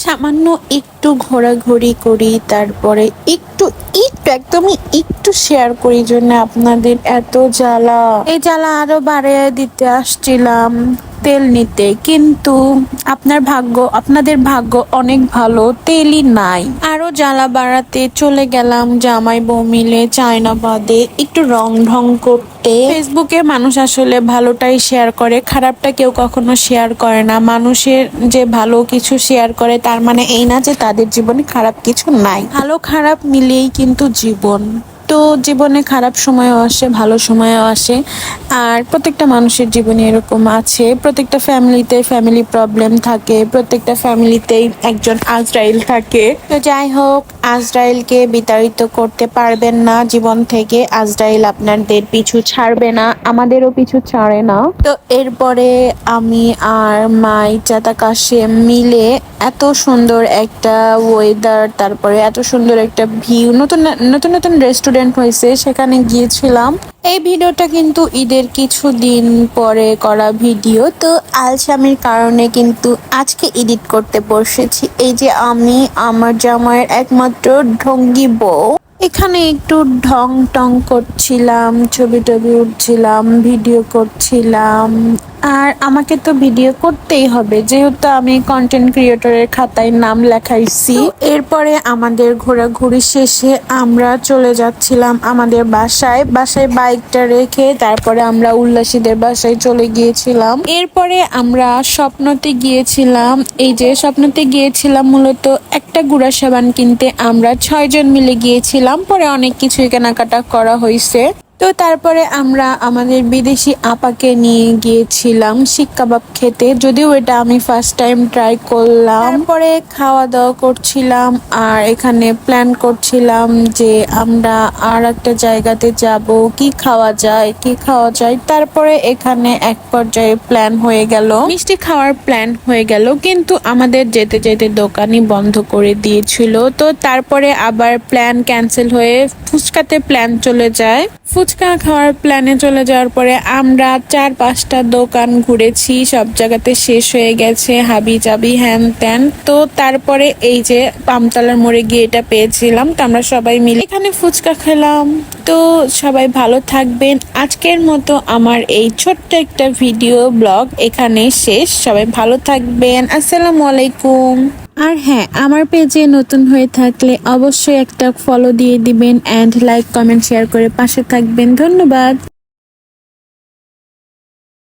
সামান্য একটু ঘোরাঘুরি করি, তারপরে একটু একটু একদমই একটু শেয়ার করি জন্য আপনাদের এত জ্বালা। এই জ্বালা আরো বাড়িয়ে দিতে আসছিলাম তেল নিতে, কিন্তু আপনাদের ভাগ্য অনেক ভালো, তেলই নাই। আরো জ্বালা বাড়াতে চলে গেলাম জামাই বউ মিলে চায়নাবাদে একটু রং ঢং করতে। ফেসবুকে মানুষ আসলে ভালোটাই শেয়ার করে, খারাপটা কেউ কখনো শেয়ার করে না। মানুষের যে ভালো কিছু শেয়ার করে তার মানে এই না যে তাদের জীবনে খারাপ কিছু নাই। ভালো খারাপ মিলিয়েই কিন্তু জীবন। তো জীবনে খারাপ সময়ও আসে, ভালো সময়ও আসে, আর প্রত্যেকটা মানুষের জীবনে এরকম আছে। প্রত্যেকটা ফ্যামিলিতে ফ্যামিলি প্রবলেম থাকে, প্রত্যেকটা ফ্যামিলিতেই একজন আজরাইল থাকে। তো যাই হোক, আজরাইলকে বিতাড়িত করতে পারবেন না জীবন থেকে। আজরাইল আপনাদের পিছু ছাড়বে না, আমাদেরও পিছু ছাড়ে না। তো এরপরে আমি আর মাই চাতাকাশে মিলে এত সুন্দর একটা ওয়েদার, তারপরে এত সুন্দর একটা ভিউ, নতুন নতুন নতুন রেস্টুরেন্ট হয়েছে, সেখানে গিয়েছিলাম। এই ভিডিওটা কিন্তু ঈদের কিছুদিন পরে করা ভিডিও, তো আলসামির কারণে কিন্তু আজকে এডিট করতে বসেছি। এই যে আমি আমার জামাইয়ের একমাত্র ঢঙ্গি বউ, এখানে একটু ঢং টং করছিলাম, ছবি টবি উঠছিলাম, ভিডিও করছিলাম। আর আমাকে তো ভিডিও করতেই হবে, যেহেতু আমি কন্টেন্ট ক্রিয়েটরের খাতায় নাম লেখাইছি। এরপরে আমাদের ঘোরাঘুরি শেষে আমরা চলে যাচ্ছিলাম আমাদের বাসায়। বাইকটা রেখে তারপরে আমরা উল্লাসীদের বাসায় চলে গিয়েছিলাম। এরপরে আমরা স্বপ্নতে গিয়েছিলাম। এই যে স্বপ্নতে গিয়েছিলাম মূলত একটা গুঁড়া সাবান কিনতে। আমরা 6 জন মিলে গিয়েছিলাম, পরে অনেক কিছুই কেনাকাটা করা হয়েছে। তো তারপরে আমরা আমাদের বিদেশি আপাকে নিয়ে গিয়েছিলাম শিক কাবাব খেতে, যদিও এটা আমি ফার্স্ট টাইম ট্রাই করলাম। তারপরে খাওয়া দাওয়া করছিলাম, আর এখানে প্ল্যান করছিলাম যে আমরা আর একটা জায়গাতে যাব, কি খাওয়া যায়। তারপরে এখানে এক পর্যায়ে প্ল্যান হয়ে গেল, মিষ্টি খাওয়ার প্ল্যান হয়ে গেল, কিন্তু আমাদের যেতে যেতে দোকানই বন্ধ করে দিয়েছিল। তো তারপরে আবার প্ল্যান ক্যান্সেল হয়ে ফুচকাতে প্ল্যান চলে যায়। ফুচকা খাওয়ার প্ল্যানে চলে যাওয়ার পরে আমরা 4-5টা দোকান ঘুরেছি, সব জায়গাতে শেষ হয়ে গেছে, হাবি জাবি হ্যান ত্যান। তো তারপরে এই যে পামতলার মোড়ে গিয়ে এটা পেয়েছিলাম, তো আমরা সবাই মিলে এখানে ফুচকা খেলাম। তো সবাই ভালো থাকবেন। আজকের মতো আমার এই ছোট্ট একটা ভিডিও ব্লগ এখানে শেষ। সবাই ভালো থাকবেন, আসসালামু আলাইকুম। আর হ্যাঁ, আমার পেজে নতুন হয়ে থাকলে অবশ্যই একটা ফলো দিয়ে দিবেন, এন্ড লাইক কমেন্ট শেয়ার করে পাশে থাকবেন। ধন্যবাদ।